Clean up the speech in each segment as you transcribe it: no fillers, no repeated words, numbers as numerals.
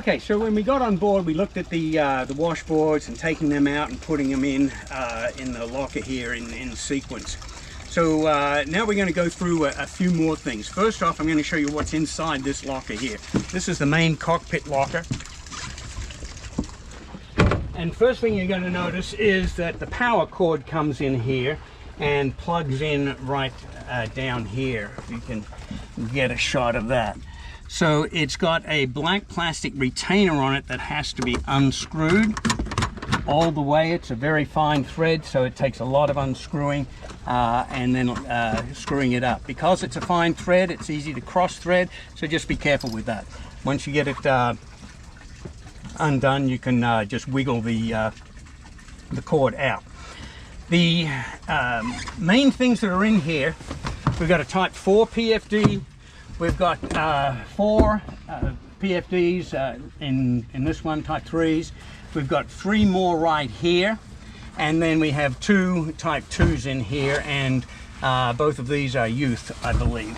Okay, so when we got on board, we looked at the washboards and taking them out and putting them in the locker here in sequence. So now we're going to go through a few more things. First off, I'm going to show you what's inside this locker here. This is the main cockpit locker. And first thing you're going to notice is that the power cord comes in here and plugs in right down here, if you can get a shot of that. So it's got a black plastic retainer on it that has to be unscrewed all the way. It's a very fine thread, so it takes a lot of unscrewing and then screwing it up. Because it's a fine thread, it's easy to cross thread, so just be careful with that. Once you get it undone, you can just wiggle the cord out. The main things that are in here, we've got a Type 4 PFD. We've got 4 PFDs in this one, Type 3s. We've got 3 more right here, and then we have 2 Type 2s in here, and both of these are youth, I believe.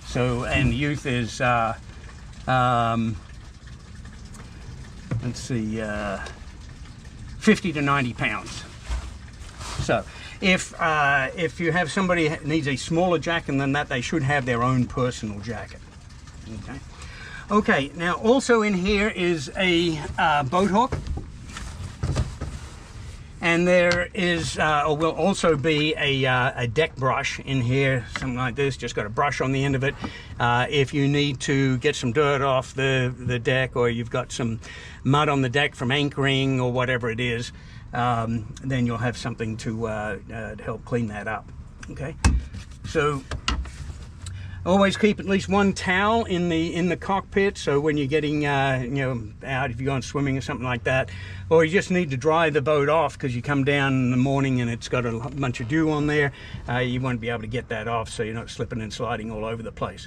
So, and youth is, let's see, 50 to 90 pounds. So, if you have somebody that needs a smaller jacket than that, they should have their own personal jacket. Okay. Okay. Now, also in here is a boat hook, and there is, or will also be a deck brush in here, something like this. Just got a brush on the end of it. If you need to get some dirt off the deck, or you've got some mud on the deck from anchoring or whatever it is, then you'll have something to help clean that up. Okay, so always keep at least 1 towel in the cockpit, so when you're getting out, if you're going swimming or something like that, or you just need to dry the boat off because you come down in the morning and it's got a bunch of dew on there, you won't be able to get that off, so you're not slipping and sliding all over the place.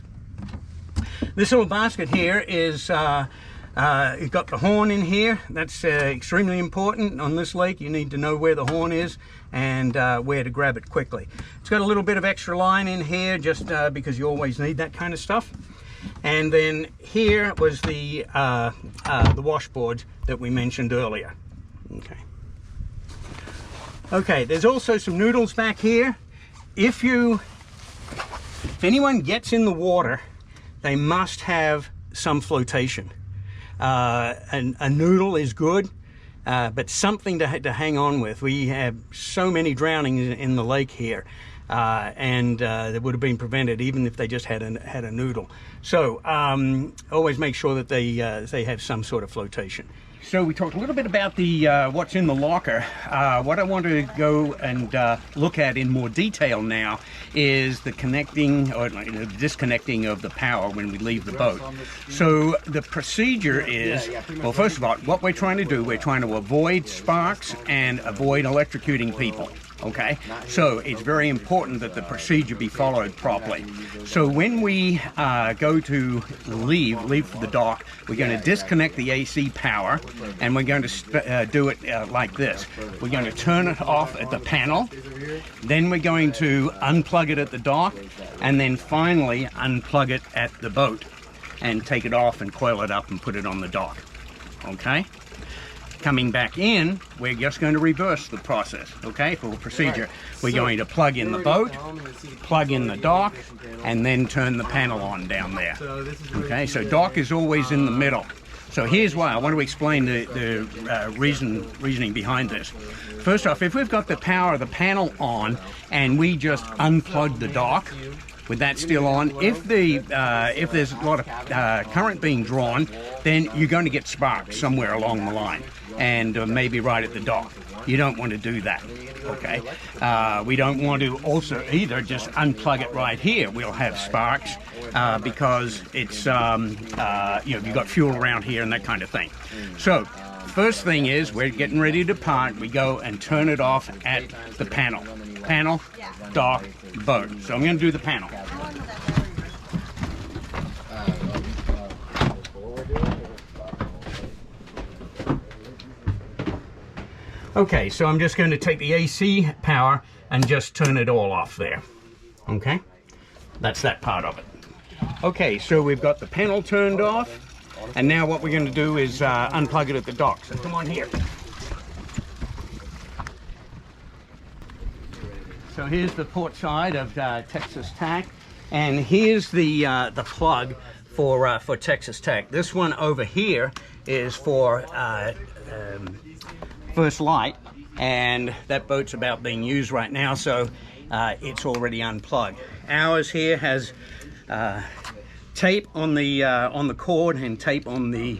This little basket here is you've got the horn in here. That's extremely important on this lake. You need to know where the horn is and where to grab it quickly. It's got a little bit of extra line in here just because you always need that kind of stuff. And then here was the washboard that we mentioned earlier. Okay. Okay, there's also some noodles back here. If anyone gets in the water, they must have some flotation. A noodle is good, but something to hang on with. We have so many drownings in the lake here, and that would have been prevented even if they just had a noodle. So always make sure that they have some sort of flotation. So we talked a little bit about the what's in the locker. What I want to go and look at in more detail now is the connecting or the disconnecting of the power when we leave the boat. So the procedure is, well, first of all, what we're trying to do, we're trying to avoid sparks and avoid electrocuting people. Okay, so it's very important that the procedure be followed properly. So when we go to leave for the dock, we're going to disconnect the AC power, and we're going to do it like this. We're going to turn it off at the panel, then we're going to unplug it at the dock, and then finally unplug it at the boat and take it off and coil it up and put it on the dock. Okay? Coming back in, we're just going to reverse the process, okay, for the procedure. We're going to plug in the boat, plug in the dock, and then turn the panel on down there. Okay, so dock is always in the middle. So here's why. I want to explain the reasoning behind this. First off, if we've got the power of the panel on and we just unplug the dock, with that still on, if there's a lot of current being drawn, then you're going to get sparks somewhere along the line, and maybe right at the dock. You don't want to do that, okay? We don't want to also either just unplug it right here. We'll have sparks because it's, you've got fuel around here and that kind of thing. So first thing is, we're getting ready to depart. We go and turn it off at the panel. Panel, dock, boat. So I'm going to do the panel. Okay, so I'm just going to take the AC power and just turn it all off there. Okay, that's that part of it. Okay, so we've got the panel turned off. And now what we're going to do is unplug it at the dock. So come on here. So here's the port side of Texas Tack, and here's the plug for Texas Tack. This one over here is for First Light, and that boat's about being used right now, so it's already unplugged. Ours here has tape on the cord and tape on the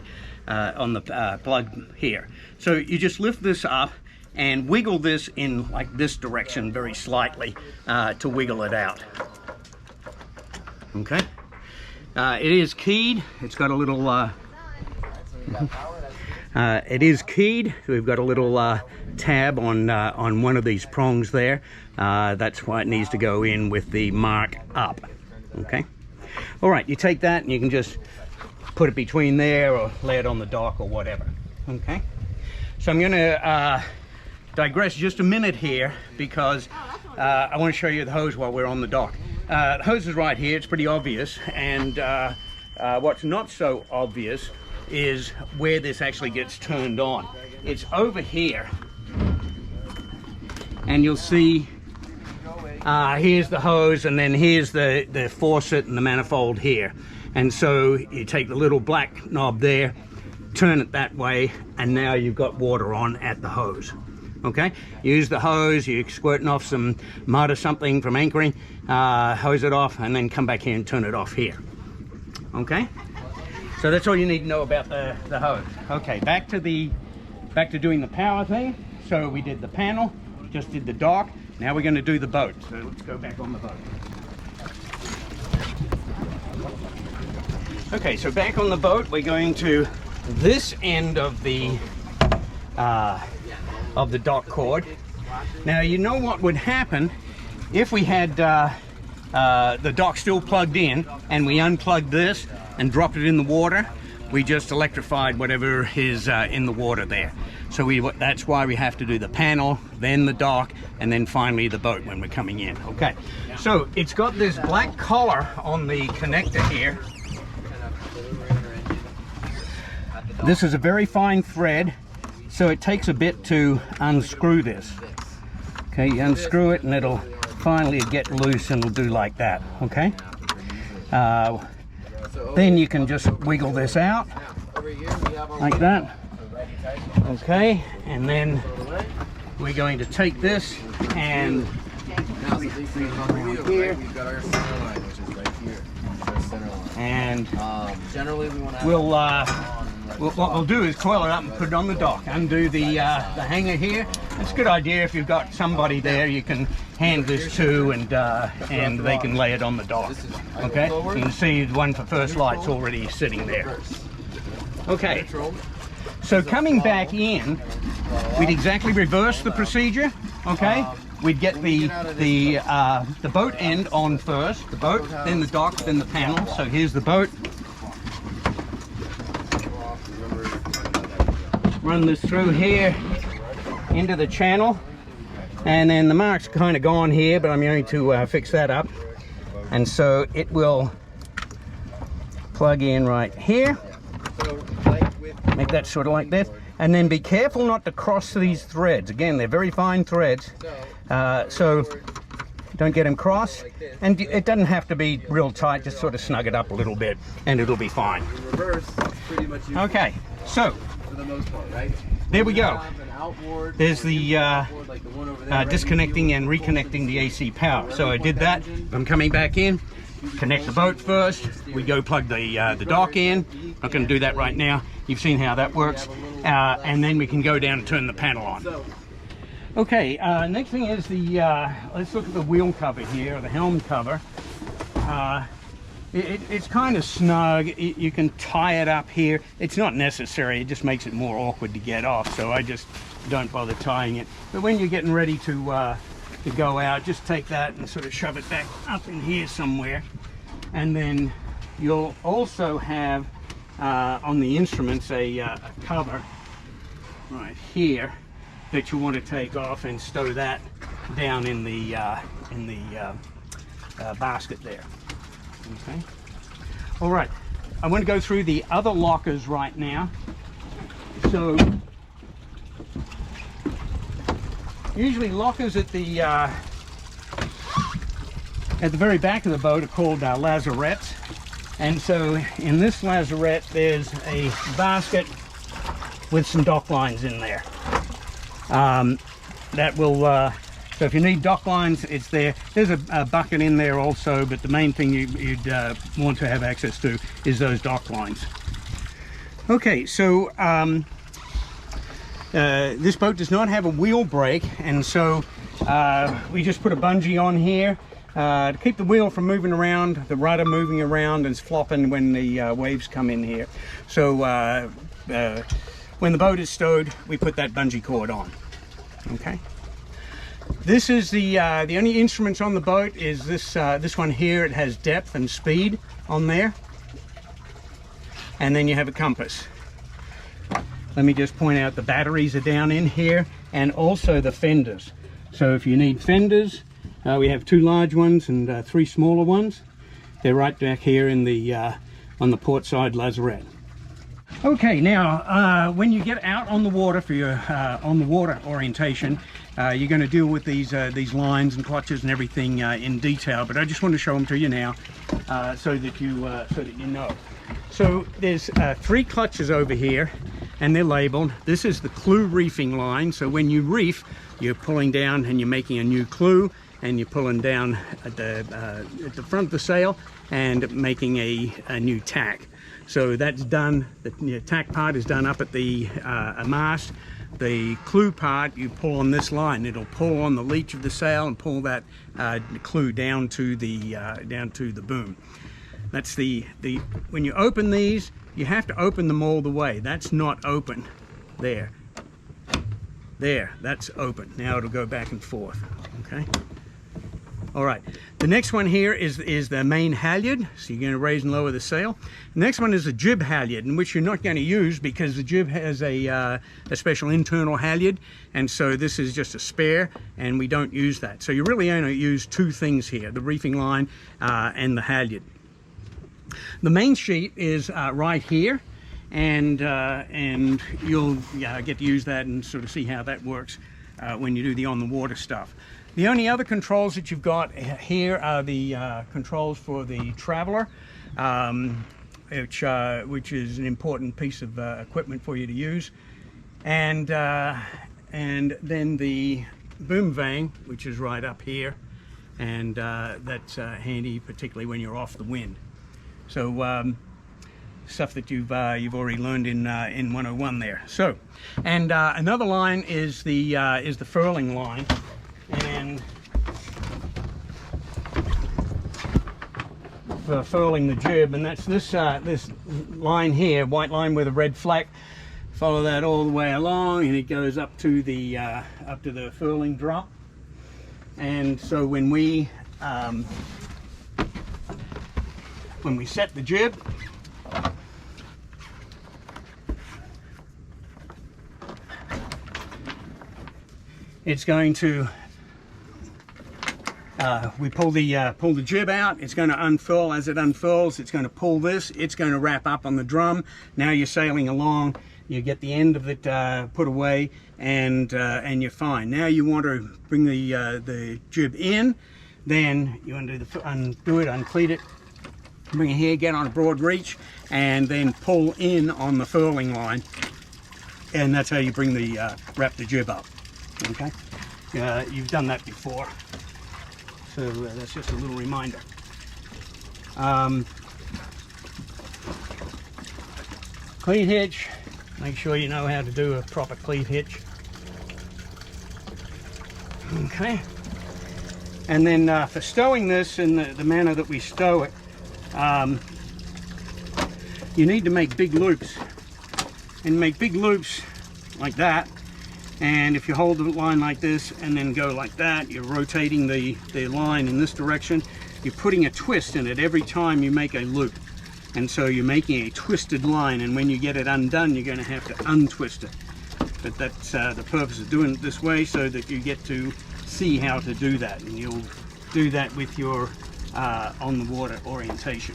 plug here. So you just lift this up and wiggle this in like this direction very slightly to wiggle it out. Okay. It is keyed. It's got a little it is keyed. We've got a little tab on one of these prongs there. That's why it needs to go in with the mark up. Okay. All right, you take that and you can just put it between there or lay it on the dock or whatever. Okay. So I'm going to digress just a minute here because I want to show you the hose while we're on the dock. The hose is right here. It's pretty obvious, and what's not so obvious is where this actually gets turned on. It's over here, and you'll see here's the hose, and then here's the faucet and the manifold here. And so you take the little black knob there, turn it that way, and now you've got water on at the hose. Okay, use the hose, you're squirting off some mud or something from anchoring, hose it off, and then come back here and turn it off here. Okay, so that's all you need to know about the hose. Okay, back to doing the power thing. So we did the panel, just did the dock. Now we're going to do the boat. So let's go back on the boat. Okay, so back on the boat, we're going to this end of the dock cord. Now you know what would happen if we had the dock still plugged in and we unplugged this and dropped it in the water. We just electrified whatever is in the water there. So that's why we have to do the panel, then the dock, and then finally the boat when we're coming in. Okay, so it's got this black collar on the connector here. This is a very fine thread, so it takes a bit to unscrew this. Okay, you unscrew it and it'll finally get loose and it'll do like that. Okay, then you can just wiggle this out like that. Okay, and then we're going to take this and here, and what we'll do is coil it up and put it on the dock. Undo the hanger here. It's a good idea if you've got somebody there you can hand this to, and they can lay it on the dock. Okay, you can see the one for First Light's already sitting there. Okay, so coming back in, we'd exactly reverse the procedure. Okay, we'd get the boat end on first, the boat, then the dock, then the panel. So here's the boat. Run this through here into the channel, and then the mark's kind of gone here, but I'm going to fix that up. And so it will plug in right here. Make that sort of like this, and then be careful not to cross these threads. Again, they're very fine threads, so don't get them crossed. And it doesn't have to be real tight, just sort of snug it up a little bit and it'll be fine. Okay, so there we go. There's the disconnecting and reconnecting the AC power. So I did that. I'm coming back in, connect the boat first. We go plug the dock in. Not going to do that right now. You've seen how that works. And then we can go down and turn the panel on. Okay, next thing is let's look at the wheel cover here, or the helm cover. It's kind of snug. You can tie it up here. It's not necessary. It just makes it more awkward to get off, so I just don't bother tying it. But when you're getting ready to go out, just take that and sort of shove it back up in here somewhere. And then you'll also have on the instruments a cover right here that you want to take off and stow that down in the basket there. Okay. All right. I want to go through the other lockers right now. So usually lockers at the very back of the boat are called lazarettes. And so in this lazarette there's a basket with some dock lines in there. That will, so if you need dock lines, it's there. There's a bucket in there also, but the main thing you'd want to have access to is those dock lines. Okay, so this boat does not have a wheel brake, and so we just put a bungee on here to keep the wheel from moving around, the rudder moving around and flopping when the waves come in here. So when the boat is stowed, we put that bungee cord on. Okay. This is the only instruments on the boat is this one here. It has depth and speed on there, and then you have a compass. Let me just point out the batteries are down in here, and also the fenders. So if you need fenders, we have 2 large ones and 3 smaller ones. They're right back here in the on the port side lazarette. Okay, now when you get out on the water for your on the water orientation, you're going to deal with these lines and clutches and everything in detail. But I just want to show them to you now, so that you know. So there's 3 clutches over here, and they're labeled. This is the clue reefing line. So when you reef, you're pulling down and you're making a new clue, and you're pulling down at the front of the sail and making a new tack. So that's done. The tack part is done up at the mast. The clue part, you pull on this line. It'll pull on the leech of the sail and pull that clue down to the boom. That's the when you open these, you have to open them all the way. That's not open. There, that's open. Now it'll go back and forth. Okay. All right, the next one here is the main halyard. So you're going to raise and lower the sail. The next one is a jib halyard, in which you're not going to use because the jib has a special internal halyard, and so this is just a spare, and we don't use that. So you really only use 2 things here: the reefing line and the halyard. The main sheet is right here, and you'll get to use that and sort of see how that works when you do the on the water stuff. The only other controls that you've got here are the controls for the traveler, which is an important piece of equipment for you to use, and then the boom vane, which is right up here, and that's handy, particularly when you're off the wind. So stuff that you've already learned in 101 there. So, and another line is the furling line. And for furling the jib, and that's this line here, white line with a red flag. Follow that all the way along, and it goes up to the furling drop. And so when we set the jib, it's going to we pull the jib out. It's going to unfurl. As it unfurls, it's going to pull this. It's going to wrap up on the drum. Now you're sailing along. You get the end of it put away, and you're fine. Now you want to bring the jib in. Then you want to undo it, uncleat it, bring it here, get on a broad reach, and then pull in on the furling line. And that's how you bring wrap the jib up. Okay, you've done that before. So that's just a little reminder. Cleat hitch. Make sure you know how to do a proper cleat hitch. Okay. And then for stowing this in the manner that we stow it, you need to make big loops. And make big loops like that. And if you hold the line like this and then go like that, you're rotating the line in this direction. You're putting a twist in it every time you make a loop. And so you're making a twisted line, and when you get it undone, you're going to have to untwist it. But that's the purpose of doing it this way, so that you get to see how to do that. And you'll do that with your on the water orientation.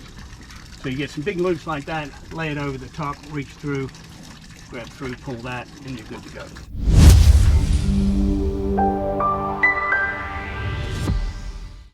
So you get some big loops like that, lay it over the top, reach through, grab through, pull that, and you're good to go.